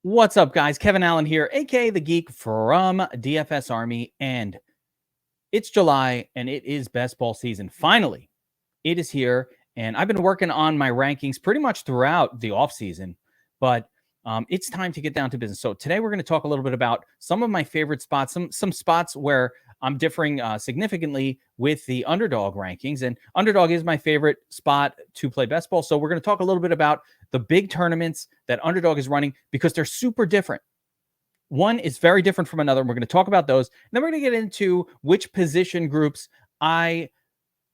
What's up, guys? Kevin Allen here, aka the Geek from DFS Army, and it's July and it is best ball season. Finally, it is here, and I've been working on my rankings pretty much throughout the off season, but it's time to get down to business. So today we're going to talk a little bit about some of my favorite spots, some spots where I'm differing significantly with the Underdog rankings, and Underdog is my favorite spot to play best ball. So we're going to talk a little bit about the big tournaments that Underdog is running because they're super different. One is very different from another. And we're going to talk about those. And then we're going to get into which position groups I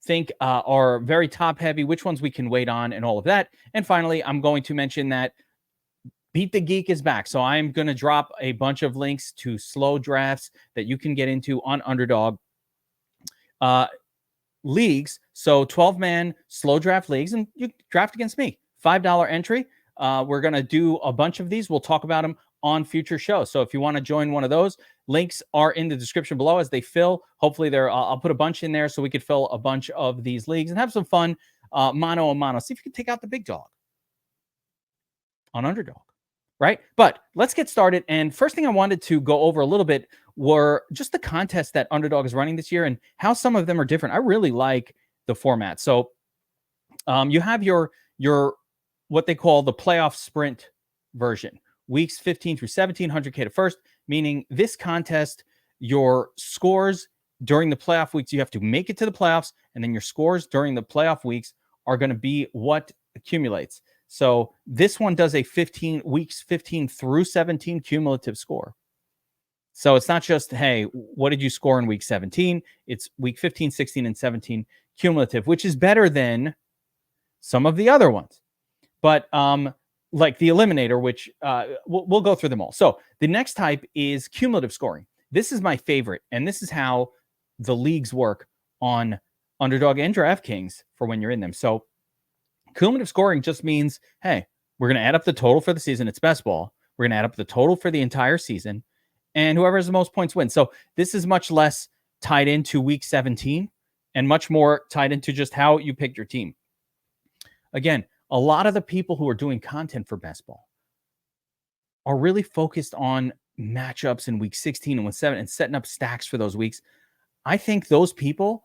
think are very top heavy, which ones we can wait on, and all of that. And finally, I'm going to mention that Beat the Geek is back. So I'm going to drop a bunch of links to slow drafts that you can get into on Underdog leagues. So 12-man slow draft leagues, and you draft against me. $5 entry. We're going to do a bunch of these. We'll talk about them on future shows. So if you want to join one of those, links are in the description below as they fill. Hopefully I'll put a bunch in there so we could fill a bunch of these leagues and have some fun mano a mano. See if you can take out the big dog on Underdog. Right? But let's get started. And first thing I wanted to go over a little bit were just the contests that Underdog is running this year and how some of them are different. I really like the format. So you have your what they call the playoff sprint version, weeks 15 through 17, 100K to first, meaning this contest, your scores during the playoff weeks, you have to make it to the playoffs, and then your scores during the playoff weeks are going to be what accumulates. So this one does a weeks 15 through 17 cumulative score. So it's not just, hey, what did you score in week 17? It's week 15, 16, and 17 cumulative, which is better than some of the other ones. But like the Eliminator, which we'll go through them all. So the next type is cumulative scoring. This is my favorite, and this is how the leagues work on Underdog and DraftKings for when you're in them. So cumulative scoring just means, hey, we're going to add up the total for the season. It's best ball. We're going to add up the total for the entire season, and whoever has the most points wins. So this is much less tied into week 17 and much more tied into just how you picked your team. Again, a lot of the people who are doing content for best ball are really focused on matchups in week 16 and week 7 and setting up stacks for those weeks. I think those people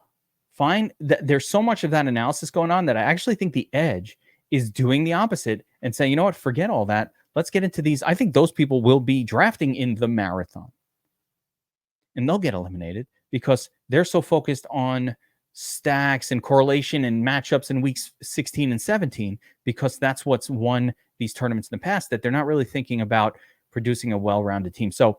find that there's so much of that analysis going on that I actually think the edge is doing the opposite and saying, you know what, forget all that. Let's get into these. I think those people will be drafting in the marathon and they'll get eliminated because they're so focused on stacks and correlation and matchups in weeks 16 and 17, because that's what's won these tournaments in the past, that they're not really thinking about producing a well-rounded team. So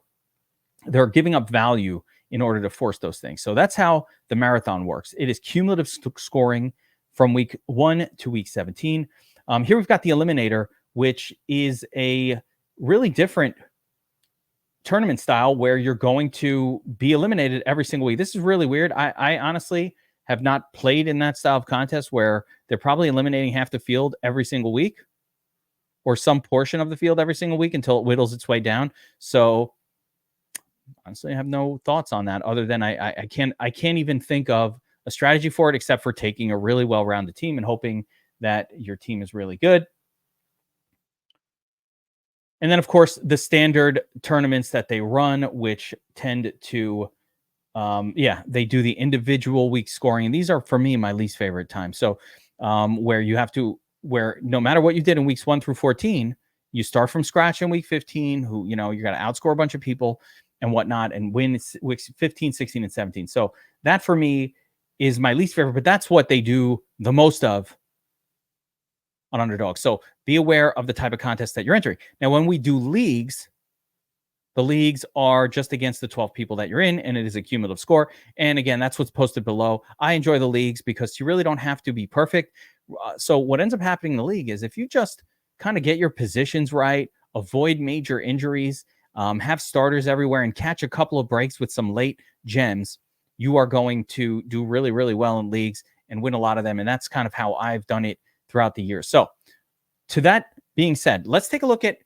they're giving up value in order to force those things. So that's how the marathon works. It is cumulative scoring from week 1 to week 17. Here we've got the Eliminator, which is a really different tournament style where you're going to be eliminated every single week. This is really weird. I honestly have not played in that style of contest where they're probably eliminating half the field every single week or some portion of the field every single week until it whittles its way down. So honestly, I have no thoughts on that other than I can't even think of a strategy for it except for taking a really well-rounded team and hoping that your team is really good. And then, of course, the standard tournaments that they run, which tend to, they do the individual week scoring. And these are, for me, my least favorite time. So where no matter what you did in weeks 1 through 14, you start from scratch in week 15, you got to outscore a bunch of people and whatnot and win weeks 15, 16, and 17. So that for me is my least favorite, but that's what they do the most of on Underdog. So be aware of the type of contest that you're entering. Now, when we do leagues, the leagues are just against the 12 people that you're in, and it is a cumulative score. And again, that's what's posted below. I enjoy the leagues because you really don't have to be perfect. So what ends up happening in the league is if you just kind of get your positions right, avoid major injuries, have starters everywhere, and catch a couple of breaks with some late gems, you are going to do really, really well in leagues and win a lot of them. And that's kind of how I've done it throughout the year. So to that being said, let's take a look at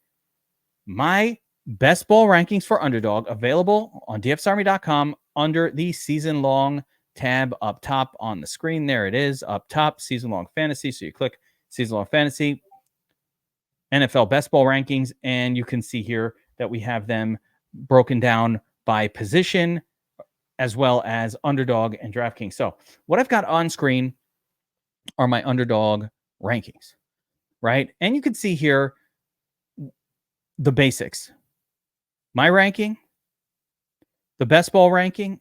my best ball rankings for Underdog available on dfsarmy.com under the season long tab up top on the screen. There it is up top, season long fantasy. So you click season long fantasy. NFL best ball rankings. And you can see here that we have them broken down by position as well as Underdog and DraftKings. So what I've got on screen are my Underdog rankings, right? And you can see here the basics. My ranking, the best ball ranking,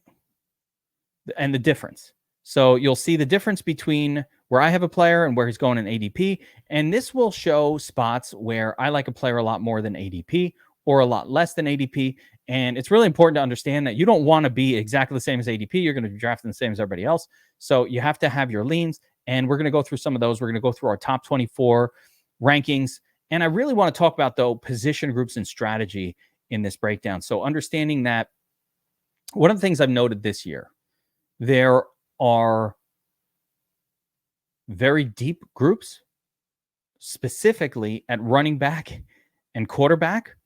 and the difference. So you'll see the difference between where I have a player and where he's going in ADP. And this will show spots where I like a player a lot more than ADP or a lot less than ADP. And it's really important to understand that you don't want to be exactly the same as ADP. You're going to be drafting the same as everybody else. So you have to have your leans. And we're going to go through some of those. We're going to go through our top 24 rankings. And I really want to talk about, though, position groups and strategy in this breakdown. So understanding that one of the things I've noted this year, there are very deep groups, specifically at running back and quarterback.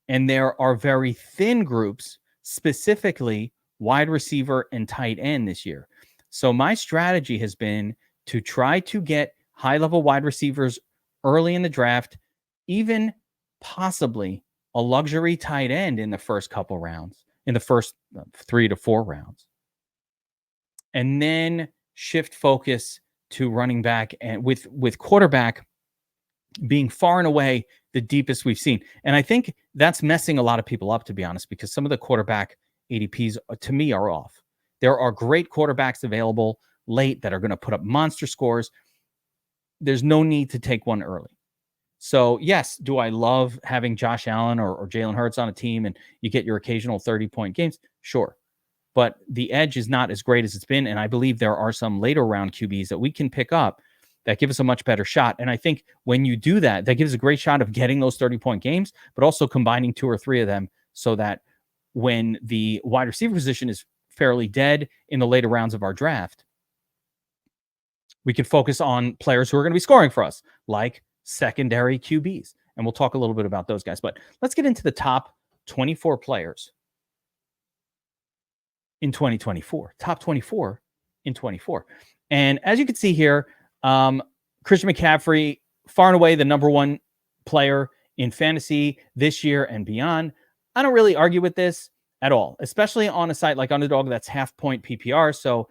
And there are very thin groups, specifically wide receiver and tight end this year. So my strategy has been to try to get high-level wide receivers early in the draft, even possibly a luxury tight end in the first couple rounds, in the first 3 to 4 rounds. And then shift focus to running back, and with quarterback being far and away the deepest we've seen. And I think that's messing a lot of people up, to be honest, because some of the quarterback ADPs to me are off. There are great quarterbacks available late that are going to put up monster scores. There's no need to take one early. So yes, do I love having Josh Allen or Jalen Hurts on a team and you get your occasional 30-point games? Sure. But the edge is not as great as it's been. And I believe there are some later round QBs that we can pick up that give us a much better shot. And I think when you do that, that gives a great shot of getting those 30-point games, but also combining 2 or 3 of them so that when the wide receiver position is fairly dead in the later rounds of our draft, we can focus on players who are going to be scoring for us, like secondary QBs. And we'll talk a little bit about those guys. But let's get into the top 24 players in 2024. Top 24 in 24. And as you can see here, Christian McCaffrey, far and away the number 1 player in fantasy this year and beyond. I don't really argue with this at all, especially on a site like Underdog that's half-point PPR. So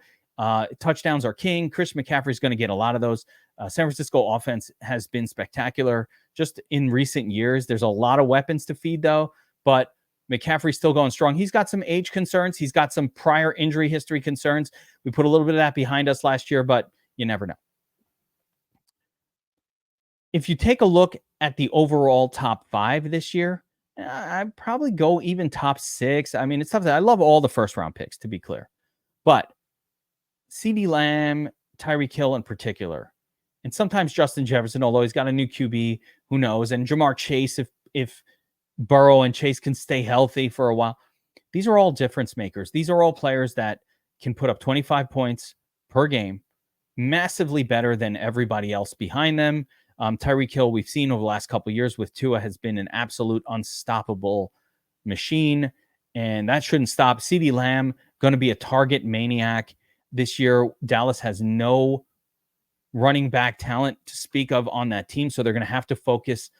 touchdowns are king. Christian McCaffrey is going to get a lot of those. San Francisco offense has been spectacular just in recent years. There's a lot of weapons to feed, though, but McCaffrey's still going strong. He's got some age concerns. He's got some prior injury history concerns. We put a little bit of that behind us last year, but you never know. If you take a look at the overall top 5 this year, I'd probably go even top 6. I mean, it's tough. I love all the first-round picks, to be clear. But CeeDee Lamb, Tyreek Hill in particular, and sometimes Justin Jefferson, although he's got a new QB, who knows, and Jamar Chase, if Burrow and Chase can stay healthy for a while. These are all difference makers. These are all players that can put up 25 points per game, massively better than everybody else behind them. Tyreek Hill, we've seen over the last couple of years with Tua, has been an absolute unstoppable machine, and that shouldn't stop. CeeDee Lamb, going to be a target maniac this year. Dallas has no running back talent to speak of on that team, so they're going to have to focus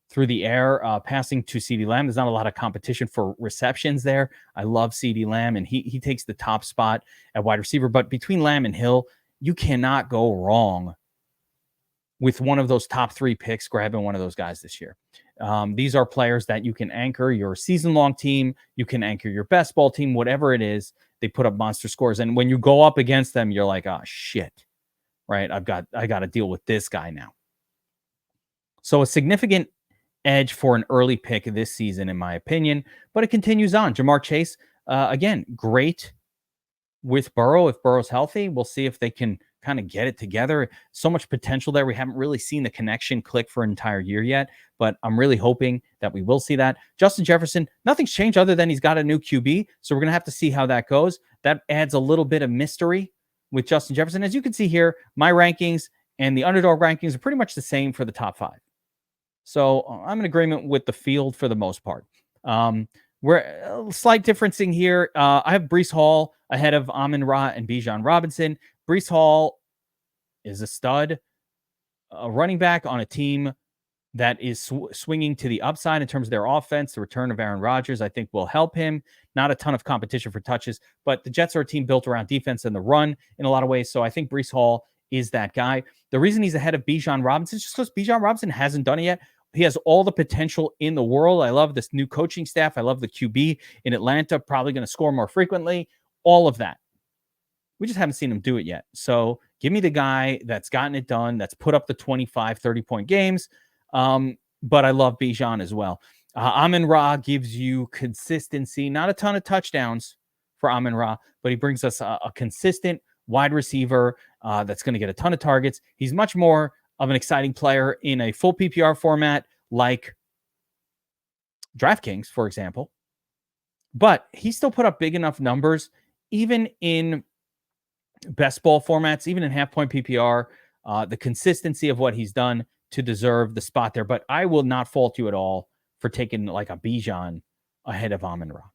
through the air, passing to CeeDee Lamb. There's not a lot of competition for receptions there. I love CeeDee Lamb, and he takes the top spot at wide receiver. But between Lamb and Hill, you cannot go wrong with one of those top 3 picks, grabbing one of those guys this year. These are players that you can anchor your season-long team. You can anchor your best ball team, whatever it is. They put up monster scores. And when you go up against them, you're like, oh, shit, right? I got to deal with this guy now. So a significant edge for an early pick this season, in my opinion, but it continues on. Jamar Chase, again, great with Burrow. If Burrow's healthy, we'll see if they can kind of get it together. So much potential there. We haven't really seen the connection click for an entire year yet, but I'm really hoping that we will see that. Justin Jefferson, nothing's changed other than he's got a new QB, so we're going to have to see how that goes. That adds a little bit of mystery with Justin Jefferson. As you can see here, my rankings and the Underdog rankings are pretty much the same for the top 5. So I'm in agreement with the field for the most part. We're a slight differencing here. I have Breece Hall ahead of Amon-Ra and Bijan Robinson. Breece Hall is a stud, a running back on a team that is swinging to the upside in terms of their offense. The return of Aaron Rodgers, I think, will help him. Not a ton of competition for touches, but the Jets are a team built around defense and the run in a lot of ways. So I think Breece Hall is that guy. The reason he's ahead of Bijan Robinson is just because Bijan Robinson hasn't done it yet. He has all the potential in the world. I love this new coaching staff. I love the QB in Atlanta, probably going to score more frequently. All of that. We just haven't seen him do it yet. So give me the guy that's gotten it done, that's put up the 25, 30-point games. But I love Bijan as well. Amon-Ra gives you consistency, not a ton of touchdowns for Amon-Ra, but he brings us a consistent wide receiver that's going to get a ton of targets. He's much more of an exciting player in a full PPR format like DraftKings, for example. But he still put up big enough numbers, even in best ball formats, even in half-point PPR, the consistency of what he's done to deserve the spot there. But I will not fault you at all for taking like a Bijan ahead of Amon-Ra. All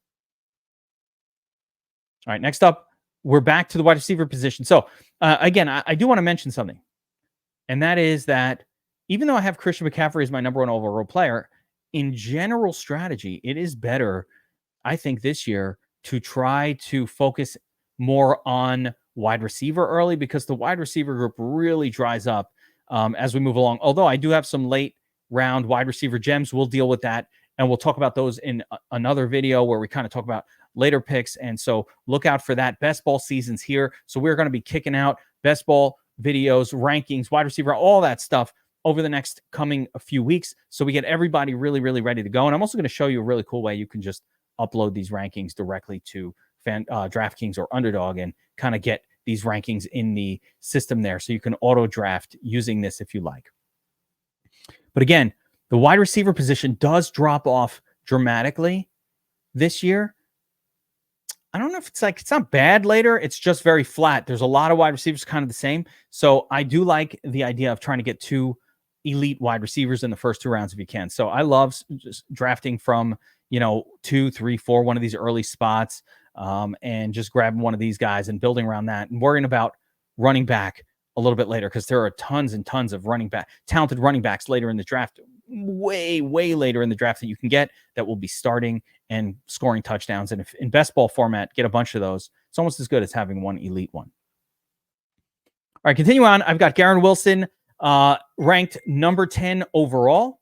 right, next up, we're back to the wide receiver position. So, again, I do want to mention something, and that is that even though I have Christian McCaffrey as my number one overall player, in general strategy, it is better, I think, this year to try to focus more on wide receiver early, because the wide receiver group really dries up as we move along. Although I do have some late round wide receiver gems. We'll deal with that, and we'll talk about those in another video where we kind of talk about later picks. And so look out for that. Best ball season's here. So we're going to be kicking out best ball videos, rankings, wide receiver, all that stuff over the next coming a few weeks. So we get everybody really, really ready to go. And I'm also going to show you a really cool way you can just upload these rankings directly to DraftKings or Underdog and kind of get these rankings in the system there. So you can auto draft using this if you like. But again, the wide receiver position does drop off dramatically this year. I don't know if it's not bad later. It's just very flat. There's a lot of wide receivers kind of the same. So I do like the idea of trying to get two elite wide receivers in the first two rounds if you can. So I love just drafting from, 2, 3, 4, one of these early spots, and just grabbing one of these guys and building around that and worrying about running back a little bit later, because there are tons and tons of talented running backs later in the draft, way, way later in the draft that you can get that will be starting and scoring touchdowns. And if in best ball format, get a bunch of those. It's almost as good as having one elite one. All right, continue on. I've got Garrett Wilson ranked number 10 overall.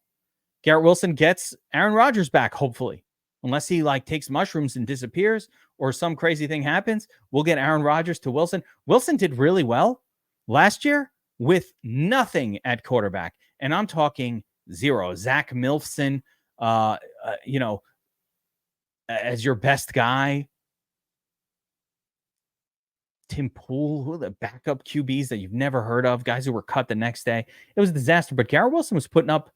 Garrett Wilson gets Aaron Rodgers back, hopefully. Unless he takes mushrooms and disappears or some crazy thing happens, we'll get Aaron Rodgers to Wilson. Wilson did really well last year with nothing at quarterback. And I'm talking zero. Zach Milfson, as your best guy. Tim Pool, who are the backup QBs that you've never heard of, guys who were cut the next day. It was a disaster, but Garrett Wilson was putting up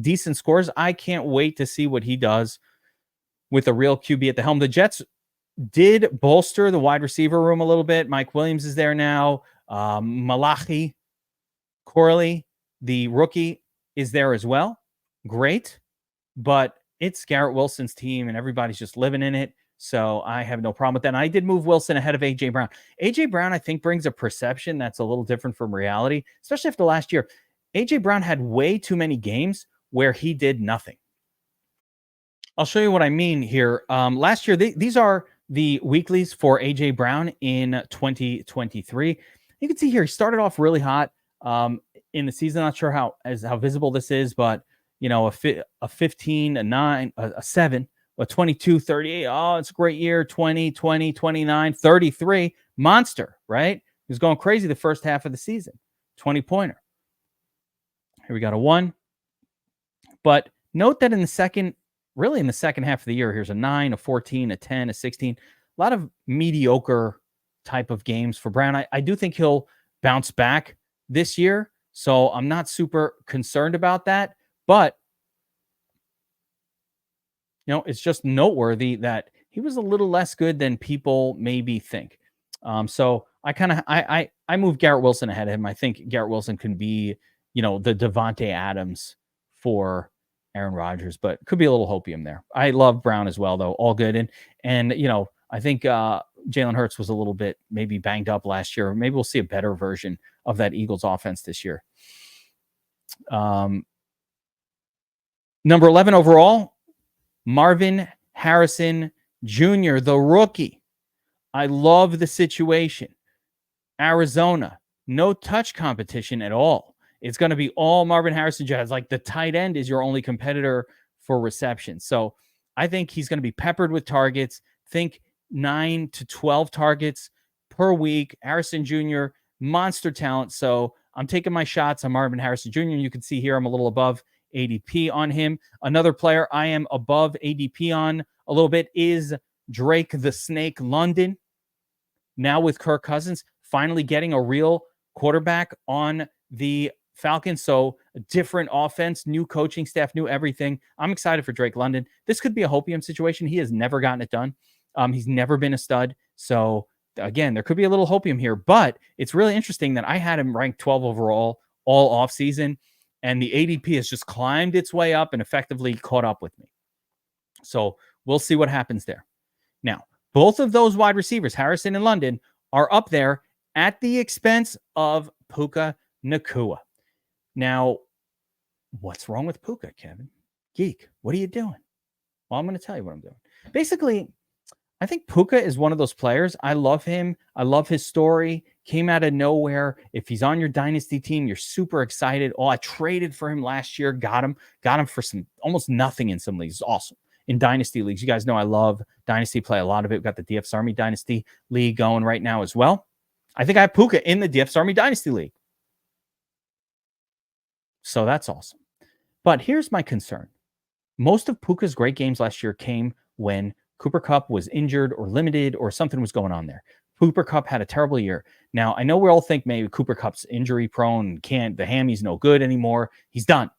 decent scores. I can't wait to see what he does with a real QB at the helm. The Jets did bolster the wide receiver room a little bit. Mike Williams is there now. Malachi Corley, the rookie, is there as well. Great. But it's Garrett Wilson's team, and everybody's just living in it. So I have no problem with that. And I did move Wilson ahead of A.J. Brown. A.J. Brown, I think, brings a perception that's a little different from reality, especially after last year. A.J. Brown had way too many games where he did nothing. I'll show you what I mean here. Last year, these are the weeklies for A.J. Brown in 2023. You can see here, he started off really hot in the season. Not sure how visible this is, but a 15, a 9, a 7, a 22, 38. Oh, it's a great year. 20, 20, 29, 33. Monster, right? He was going crazy the first half of the season. 20-pointer. Here we got a 1. But note that in the second half of the year, here's a 9, a 14, a 10, a 16. A lot of mediocre type of games for Brown. I do think he'll bounce back this year, so I'm not super concerned about that. But it's just noteworthy that he was a little less good than people maybe think. So I moved Garrett Wilson ahead of him. I think Garrett Wilson can be, the Devontae Adams for Aaron Rodgers, but could be a little hopium there. I love Brown as well, though. All good. And I think Jalen Hurts was a little bit maybe banged up last year. Maybe we'll see a better version of that Eagles offense this year. Number 11 overall, Marvin Harrison Jr., the rookie. I love the situation. Arizona, no touch competition at all. It's going to be all Marvin Harrison Jr. Like the tight end is your only competitor for reception. So I think he's going to be peppered with targets. Think 9 to 12 targets per week. Harrison Jr., monster talent. So I'm taking my shots on Marvin Harrison Jr. You can see here I'm a little above ADP on him. Another player I am above ADP on a little bit is Drake the Snake London. Now with Kirk Cousins finally getting a real quarterback on the Falcons. So a different offense, new coaching staff, new everything. I'm excited for Drake London. This could be a hopium situation. He has never gotten it done. He's never been a stud. So again, there could be a little hopium here, but it's really interesting that I had him ranked 12 overall all offseason, and the ADP has just climbed its way up and effectively caught up with me. So we'll see what happens there. Now, both of those wide receivers, Harrison and London, are up there at the expense of Puka Nacua. Now, what's wrong with Puka, Kevin? Geek, what are you doing? Well, I'm going to tell you what I'm doing. Basically, I think Puka is one of those players. I love him. I love his story. Came out of nowhere. If he's on your dynasty team, you're super excited. Oh, I traded for him last year. Got him for some almost nothing in some leagues. Awesome. In dynasty leagues, you guys know I love dynasty play. A lot of it. We've got the DFS Army Dynasty League going right now as well. I think I have Puka in the DFS Army Dynasty League. So that's awesome. But here's my concern. Most of Puka's great games last year came when Cooper Kupp was injured or limited or something was going on there. Cooper Kupp had a terrible year. Now, I know we all think maybe Cooper Kupp's injury prone, the hammy's no good anymore. He's done.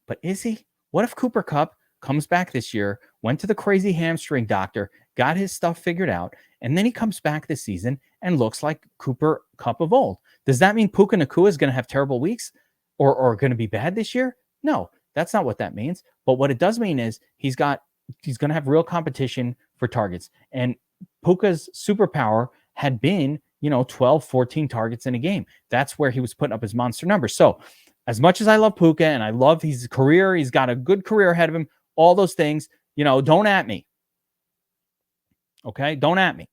But is he? What if Cooper Kupp comes back this year, went to the crazy hamstring doctor, got his stuff figured out, and then he comes back this season and looks like Cooper Kupp of old? Does that mean Puka Nacua is going to have terrible weeks or going to be bad this year? No, that's not what that means. But what it does mean is he's going to have real competition for targets. And Puka's superpower had been, 12, 14 targets in a game. That's where he was putting up his monster numbers. So as much as I love Puka and I love his career, he's got a good career ahead of him, all those things, don't at me. Okay? Don't at me.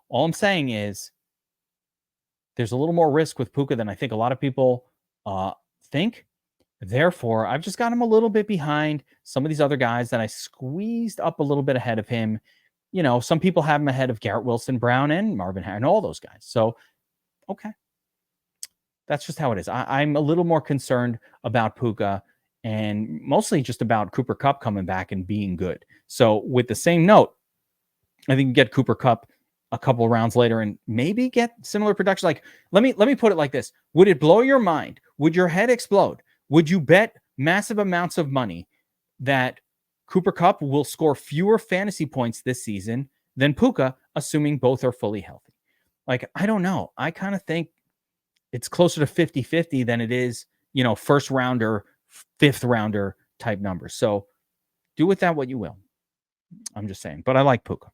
All I'm saying is there's a little more risk with Puka than I think a lot of people think. Therefore, I've just got him a little bit behind some of these other guys that I squeezed up a little bit ahead of him. Some people have him ahead of Garrett Wilson, Brown, and Marvin Harrison, and all those guys. So, okay. That's just how it is. I'm a little more concerned about Puka and mostly just about Cooper Kupp coming back and being good. So with the same note, I think you get Cooper Kupp a couple of rounds later and maybe get similar production. Like, let me put it like this. Would it blow your mind? Would your head explode? Would you bet massive amounts of money that Cooper Kupp will score fewer fantasy points this season than Puka, assuming both are fully healthy? Like, I don't know. I kind of think it's closer to 50-50 than it is, first rounder, fifth rounder type numbers. So do with that what you will. I'm just saying, but I like Puka.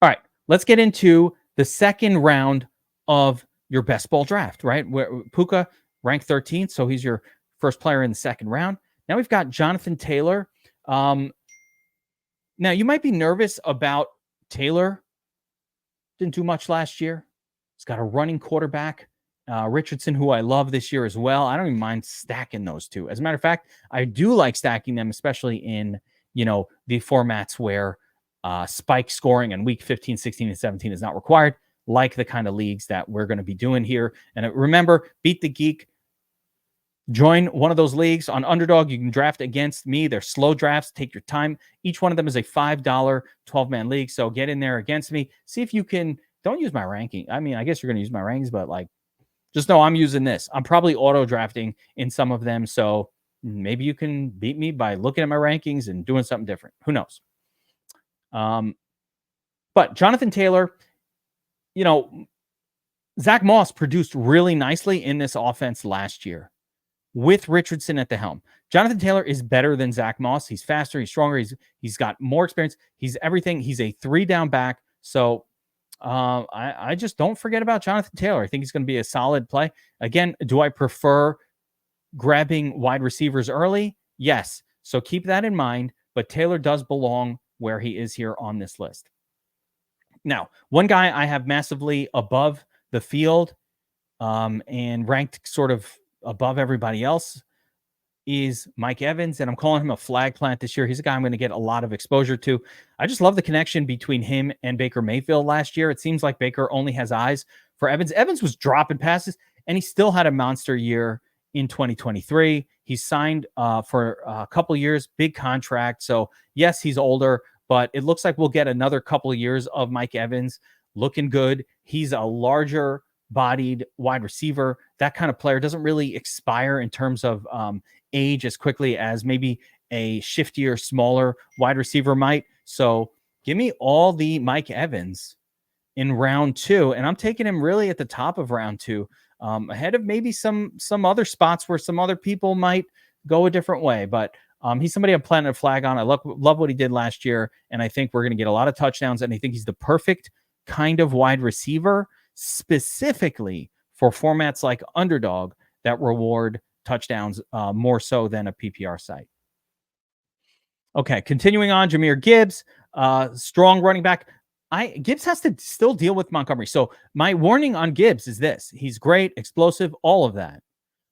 All right, let's get into the second round of your best ball draft, right? Where Puka ranked 13th, so he's your first player in the second round. Now we've got Jonathan Taylor. Now you might be nervous about Taylor. Didn't do much last year. He's got a running quarterback, Richardson, who I love this year as well. I don't even mind stacking those two. As a matter of fact, I do like stacking them, especially in, the formats where spike scoring in week 15, 16, and 17 is not required, like the kind of leagues that we're going to be doing here. And remember, Beat the Geek. Join one of those leagues on Underdog. You can draft against me. They're slow drafts. Take your time. Each one of them is a $5 12-man league. So get in there against me. See if you can. Don't use my ranking. I mean, I guess you're going to use my rankings, but just know I'm using this. I'm probably auto drafting in some of them. So maybe you can beat me by looking at my rankings and doing something different. Who knows? But Jonathan Taylor, Zach Moss produced really nicely in this offense last year with Richardson at the helm. Jonathan Taylor is better than Zach Moss. He's faster. He's stronger. He's got more experience. He's everything. He's a 3-down back. So I just don't forget about Jonathan Taylor. I think he's going to be a solid play. Again, do I prefer grabbing wide receivers early? Yes. So keep that in mind. But Taylor does belong where he is here on this list. Now, one guy I have massively above the field and ranked sort of above everybody else is Mike Evans, and I'm calling him a flag plant this year. He's a guy I'm going to get a lot of exposure to. I just love the connection between him and Baker Mayfield last year. It seems like Baker only has eyes for Evans. Evans was dropping passes, and he still had a monster year in 2023. He signed for a couple years, big contract. So, yes, he's older, but it looks like we'll get another couple of years of Mike Evans looking good. He's a larger bodied wide receiver. That kind of player doesn't really expire in terms of age as quickly as maybe a shiftier, smaller wide receiver might. So give me all the Mike Evans in round 2, and I'm taking him really at the top of round 2, ahead of maybe some other spots where some other people might go a different way. But he's somebody I'm planting a flag on. I love what he did last year, and I think we're going to get a lot of touchdowns, and I think he's the perfect kind of wide receiver specifically for formats like Underdog that reward touchdowns more so than a PPR site. Okay, continuing on, Jahmyr Gibbs, strong running back. Gibbs has to still deal with Montgomery. So my warning on Gibbs is this. He's great, explosive, all of that.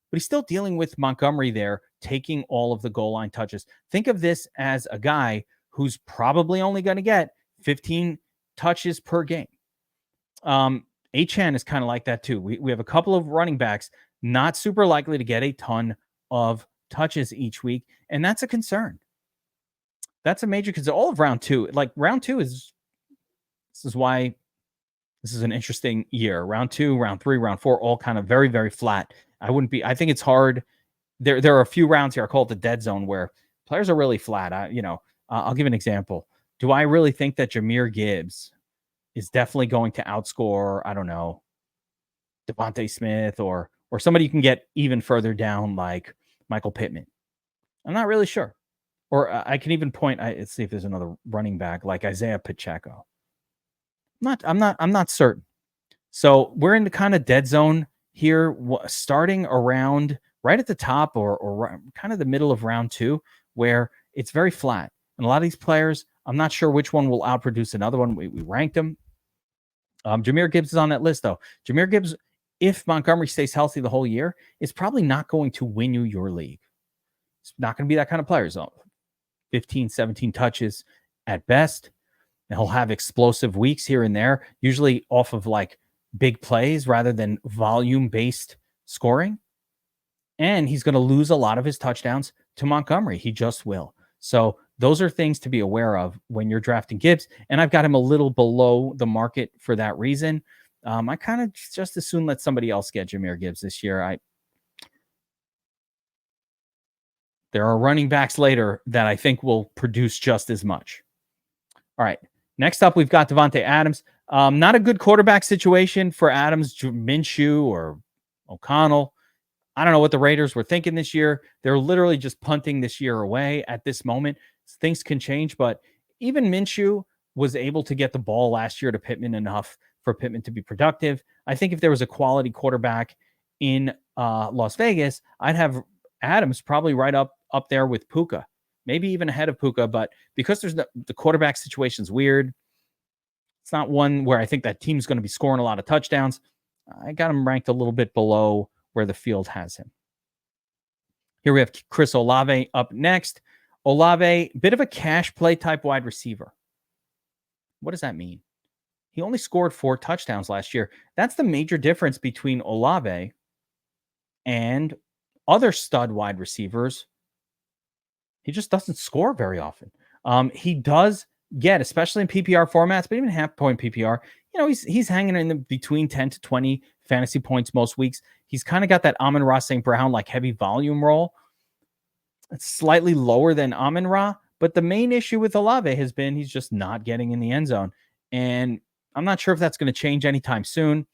But he's still dealing with Montgomery there, taking all of the goal line touches. Think of this as a guy who's probably only going to get 15 touches per game. Achane is kind of like that too. We have a couple of running backs not super likely to get a ton of touches each week, and that's a concern. That's a major concern. All of round 2, like round 2 this is why this is an interesting year. Round 2, round 3, round 4, all kind of very, very flat. I think it's hard. There are a few rounds here. I call it the dead zone where players are really flat. I'll give an example. Do I really think that Jahmyr Gibbs is definitely going to outscore, I don't know, Devontae Smith or somebody you can get even further down like Michael Pittman? I'm not really sure. Or I can even point. Let's see if there's another running back like Isaiah Pacheco. I'm not certain. So we're in the kind of dead zone here, starting around right at the top or kind of the middle of round 2, where it's very flat. And a lot of these players, I'm not sure which one will outproduce another one. We ranked them. Jahmyr Gibbs is on that list, though. Jahmyr Gibbs, if Montgomery stays healthy the whole year, is probably not going to win you your league. It's not going to be that kind of player. So 15, 17 touches at best. And he'll have explosive weeks here and there, usually off of like big plays rather than volume-based scoring. And he's going to lose a lot of his touchdowns to Montgomery. He just will. So those are things to be aware of when you're drafting Gibbs. And I've got him a little below the market for that reason. I kind of just as soon let somebody else get Jahmyr Gibbs this year. There are running backs later that I think will produce just as much. All right. Next up, we've got Devontae Adams. Not a good quarterback situation for Adams, Minshew, or O'Connell. I don't know what the Raiders were thinking this year. They're literally just punting this year away at this moment. Things can change, but even Minshew was able to get the ball last year to Pittman enough for Pittman to be productive. I think if there was a quality quarterback in Las Vegas, I'd have Adams probably right up there with Puka, maybe even ahead of Puka. But because there's the quarterback situation's weird, it's not one where I think that team's going to be scoring a lot of touchdowns. I got him ranked a little bit below where the field has him. Here we have Chris Olave up next. Olave, bit of a cash play type wide receiver. What does that mean? He only scored 4 touchdowns last year. That's the major difference between Olave and other stud wide receivers. He just doesn't score very often. He does get, especially in PPR formats, but even half-point PPR, he's hanging in between 10 to 20 fantasy points most weeks. He's kind of got that Amon-Ra St. Brown like heavy volume role. It's slightly lower than Amon-Ra, but the main issue with Olave has been he's just not getting in the end zone. And I'm not sure if that's going to change anytime soon.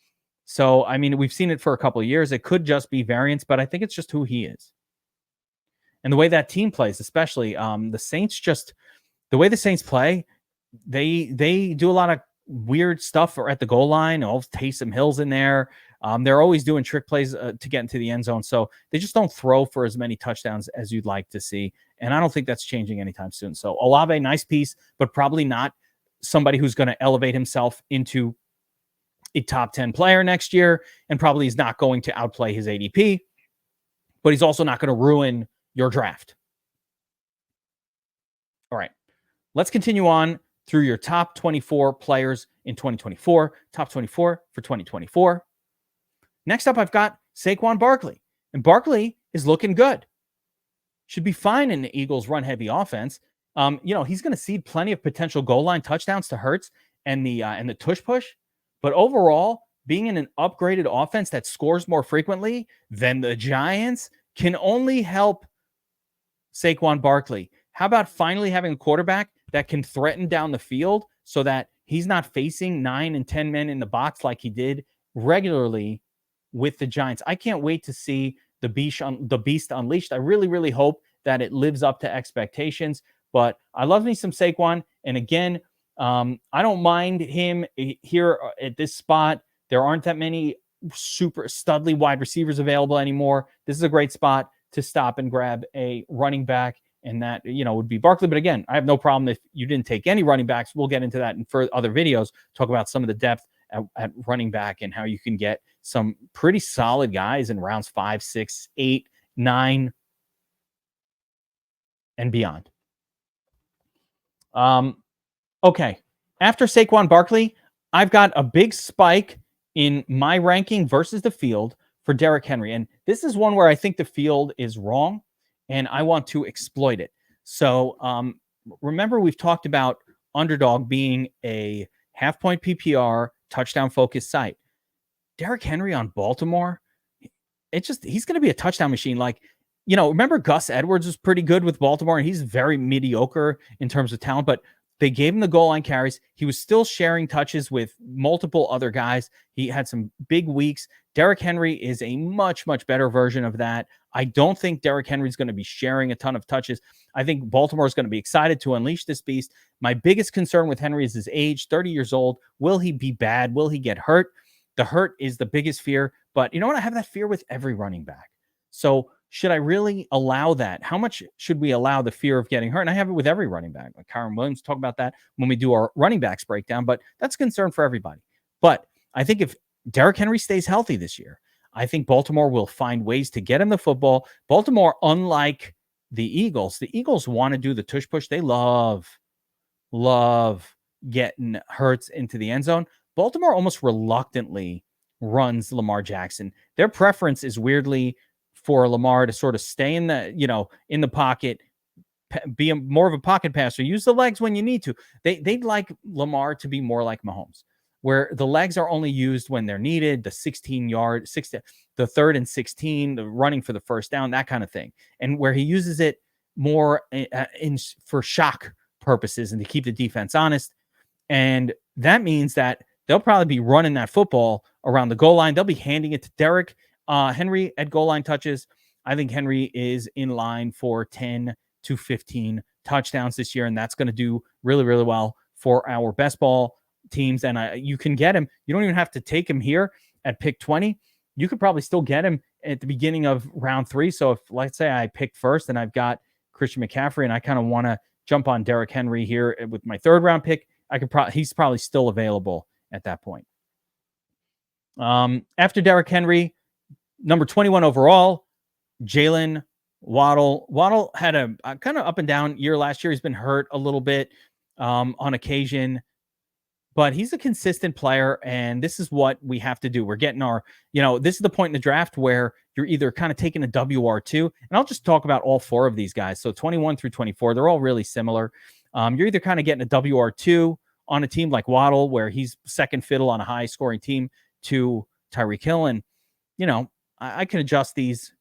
So, I mean, we've seen it for a couple of years. It could just be variance, but I think it's just who he is. And the way that team plays, especially the Saints, the way the Saints play, they do a lot of weird stuff at the goal line. All Taysom Hill's in there. They're always doing trick plays to get into the end zone. So they just don't throw for as many touchdowns as you'd like to see. And I don't think that's changing anytime soon. So Olave, nice piece, but probably not somebody who's going to elevate himself into a top 10 player next year. And probably is not going to outplay his ADP, but he's also not going to ruin your draft. All right, let's continue on through your top 24 players in 2024, top 24 for 2024. Next up, I've got Saquon Barkley. And Barkley is looking good. Should be fine in the Eagles' run-heavy offense. He's going to cede plenty of potential goal line touchdowns to Hurts and the tush push. But overall, being in an upgraded offense that scores more frequently than the Giants can only help Saquon Barkley. How about finally having a quarterback that can threaten down the field so that he's not facing 9 and 10 men in the box like he did regularly with the Giants? I can't wait to see the beast unleashed. I really, really hope that it lives up to expectations. But I love me some Saquon. And again, I don't mind him here at this spot. There aren't that many super studly wide receivers available anymore. This is a great spot to stop and grab a running back. And that, would be Barkley. But again, I have no problem if you didn't take any running backs. We'll get into that in other videos, talk about some of the depth at running back and how you can get some pretty solid guys in rounds 5, 6, 8, 9, and beyond. Okay. After Saquon Barkley, I've got a big spike in my ranking versus the field for Derrick Henry. And this is one where I think the field is wrong, and I want to exploit it. So remember, we've talked about Underdog being a half-point PPR, touchdown-focused site. Derrick Henry on Baltimore, he's going to be a touchdown machine. Remember Gus Edwards was pretty good with Baltimore, and he's very mediocre in terms of talent, but they gave him the goal line carries. He was still sharing touches with multiple other guys. He had some big weeks. Derrick Henry is a much, much better version of that. I don't think Derrick Henry is going to be sharing a ton of touches. I think Baltimore is going to be excited to unleash this beast. My biggest concern with Henry is his age, 30 years old. Will he be bad? Will he get hurt? The hurt is the biggest fear. But you know what? I have that fear with every running back. So should I really allow that? How much should we allow the fear of getting hurt? And I have it with every running back. Like Kyron Williams, talk about that when we do our running backs breakdown, but that's a concern for everybody. But I think if Derrick Henry stays healthy this year, I think Baltimore will find ways to get him the football. Baltimore, unlike the Eagles want to do the tush push. They love getting Hurts into the end zone. Baltimore almost reluctantly runs Lamar Jackson. Their preference is weirdly for Lamar to sort of stay in the pocket, be more of a pocket passer, use the legs when you need to. They'd like Lamar to be more like Mahomes, where the legs are only used when they're needed, the 16-yard, the 3rd and 16, the running for the first down, that kind of thing. And where he uses it more for shock purposes and to keep the defense honest. And that means that they'll probably be running that football around the goal line. They'll be handing it to Derrick Henry at goal line touches. I think Henry is in line for 10 to 15 touchdowns this year, and that's going to do really, really well for our best ball teams. And you can get him. You don't even have to take him here at pick 20. You could probably still get him at the beginning of round 3. So if, let's say, I pick first and I've got Christian McCaffrey and I kind of want to jump on Derrick Henry here with my 3rd round pick, he's probably still available at that point. After Derrick Henry, number 21 overall, Jalen Waddle. Waddle had a kind of up and down year last year. He's been hurt a little bit on occasion, but he's a consistent player, and this is what we have to do. We're getting this is the point in the draft where you're either kind of taking a WR2, and I'll just talk about all 4 of these guys. So 21 through 24, they're all really similar. You're either kind of getting a WR2 on a team like Waddle, where he's second fiddle on a high-scoring team to Tyreek Hill, and, I can adjust these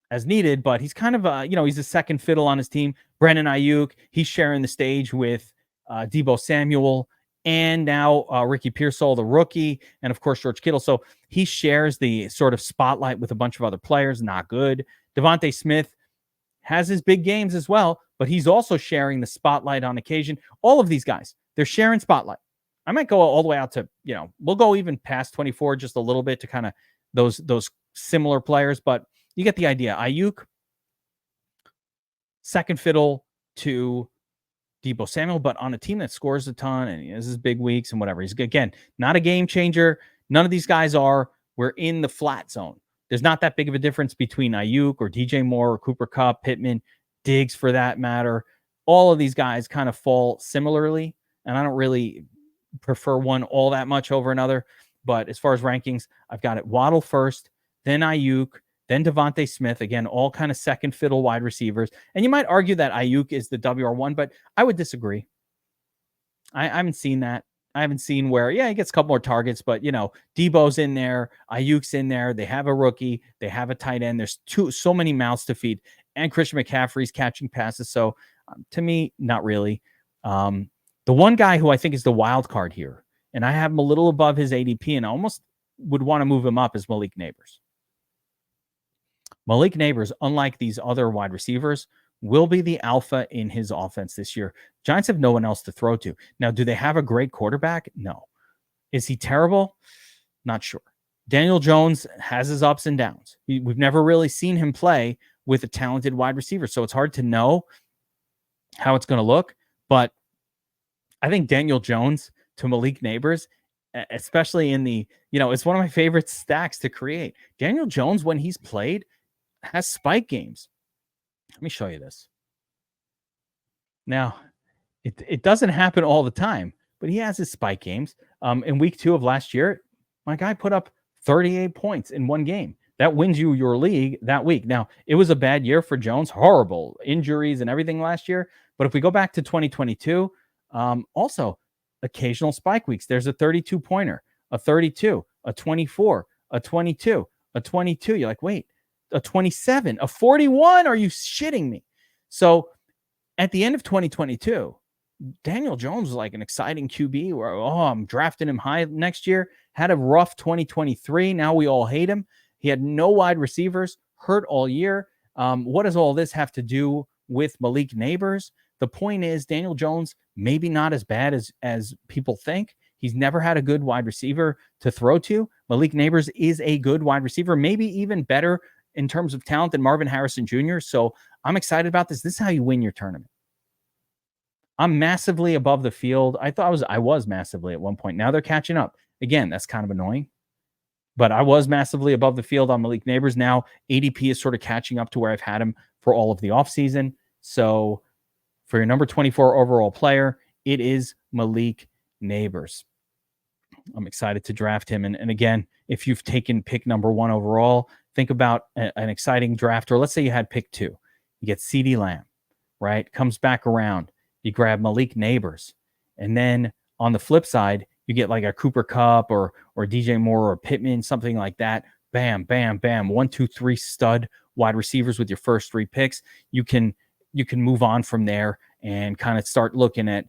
as needed, but he's kind of he's a second fiddle on his team. Brandon Ayuk, he's sharing the stage with Deebo Samuel and now Ricky Pearsall, the rookie, and of course George Kittle. So he shares the sort of spotlight with a bunch of other players. Not good. Devontae Smith has his big games as well, but he's also sharing the spotlight on occasion. All of these guys, they're sharing spotlight. I might go all the way out to, we'll go even past 24 just a little bit to kind of those similar players, but you get the idea. Ayuk, second fiddle to Debo Samuel, but on a team that scores a ton and he has his big weeks and whatever. He's, again, not a game changer. None of these guys are. We're in the flat zone. There's not that big of a difference between Ayuk or DJ Moore or Cooper Kupp, Pittman, Diggs for that matter. All of these guys kind of fall similarly, and I don't really prefer one all that much over another. But as far as rankings, I've got it Waddle first, then Ayuk, then Devontae Smith, again, all kind of second fiddle wide receivers. And you might argue that Ayuk is the WR1, but I would disagree. I haven't seen that. I haven't seen where, he gets a couple more targets, but, Debo's in there, Ayuk's in there. They have a rookie. They have a tight end. There's so many mouths to feed. And Christian McCaffrey's catching passes. So to me, not really. The one guy who I think is the wild card here, and I have him a little above his ADP and I almost would want to move him up, is Malik Neighbors. Malik Neighbors, unlike these other wide receivers, will be the alpha in his offense this year. Giants have no one else to throw to. Now, do they have a great quarterback? No. Is he terrible? Not sure. Daniel Jones has his ups and downs. We've never really seen him play with a talented wide receiver, so it's hard to know how it's going to look. But I think Daniel Jones to Malik Neighbors, especially in the, it's one of my favorite stacks to create. Daniel Jones, when he's played, has spike games. Let me show you this. Now, it doesn't happen all the time, but he has his spike games. In week 2 of last year, my guy put up 38 points in one game. That wins you your league that week. Now, it was a bad year for Jones, horrible injuries and everything last year. But if we go back to 2022, also occasional spike weeks. There's a 32-pointer, a 32, a 24, a 22, a 22. You're like, wait, a 27, a 41. Are you shitting me? So at the end of 2022, Daniel Jones was like an exciting QB where, I'm drafting him high next year. Had a rough 2023. Now we all hate him. He had no wide receivers, hurt all year. What does all this have to do with Malik Neighbors? The point is, Daniel Jones, maybe not as bad as people think. He's never had a good wide receiver to throw to. Malik Neighbors is a good wide receiver, maybe even better in terms of talent than Marvin Harrison Jr. So I'm excited about this. This is how you win your tournament. I'm massively above the field. I was massively at one point. Now they're catching up. Again, that's kind of annoying. But I was massively above the field on Malik Neighbors. Now ADP is sort of catching up to where I've had him for all of the offseason. So for your number 24 overall player, it is Malik Neighbors. I'm excited to draft him. And again, if you've taken pick number 1 overall, think about an exciting draft. Or let's say you had pick 2. You get CeeDee Lamb, right? Comes back around. You grab Malik Neighbors. And then on the flip side, you get like a Cooper Kupp or DJ Moore or Pittman, something like that. Bam, bam, bam. 1, 2, 3 stud wide receivers with your first 3 picks. You can move on from there and kind of start looking at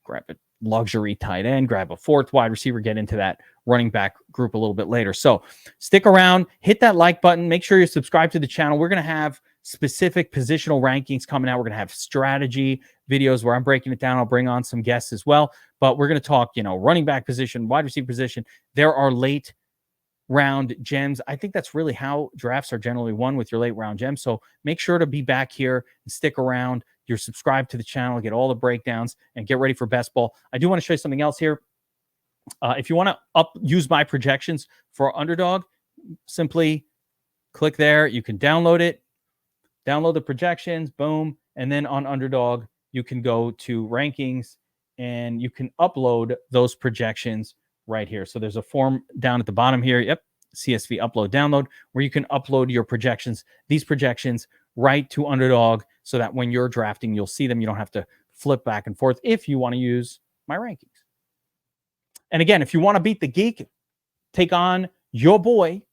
grab a luxury tight end, grab a 4th wide receiver, get into that running back group a little bit later. So stick around, hit that like button, make sure you're subscribed to the channel. We're going to have specific positional rankings coming out. We're going to have strategy videos where I'm breaking it down. I'll bring on some guests as well, but we're going to talk, running back position, wide receiver position. There are late round gems. I think that's really how drafts are generally won, with your late round gems. So make sure to be back here and stick around. You're subscribed to the channel, get all the breakdowns, and get ready for Bestball. I do want to show you something else here. If you want to use my projections for Underdog, simply click there. You can download it, download the projections, boom. And then on Underdog, you can go to rankings and you can upload those projections right here. So there's a form down at the bottom here. Yep. CSV upload download, where you can upload your projections, these projections right to Underdog, so that when you're drafting, you'll see them. You don't have to flip back and forth if you want to use my rankings. And again, if you want to beat the Geek, take on your boy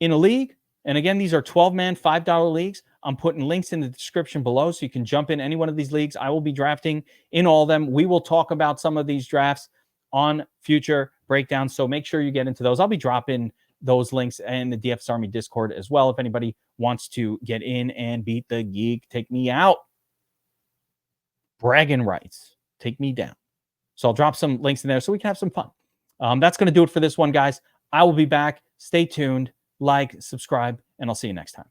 in a league. And again, these are 12-man, $5 leagues. I'm putting links in the description below so you can jump in any one of these leagues. I will be drafting in all of them. We will talk about some of these drafts on future breakdowns, so make sure you get into those. I'll be dropping those links in the DFS Army Discord as well. If anybody wants to get in and beat the Geek, take me out. Bragging rights. take me down. So I'll drop some links in there so we can have some fun. That's going to do it for this one, guys. I will be back. Stay tuned, like, subscribe, and I'll see you next time.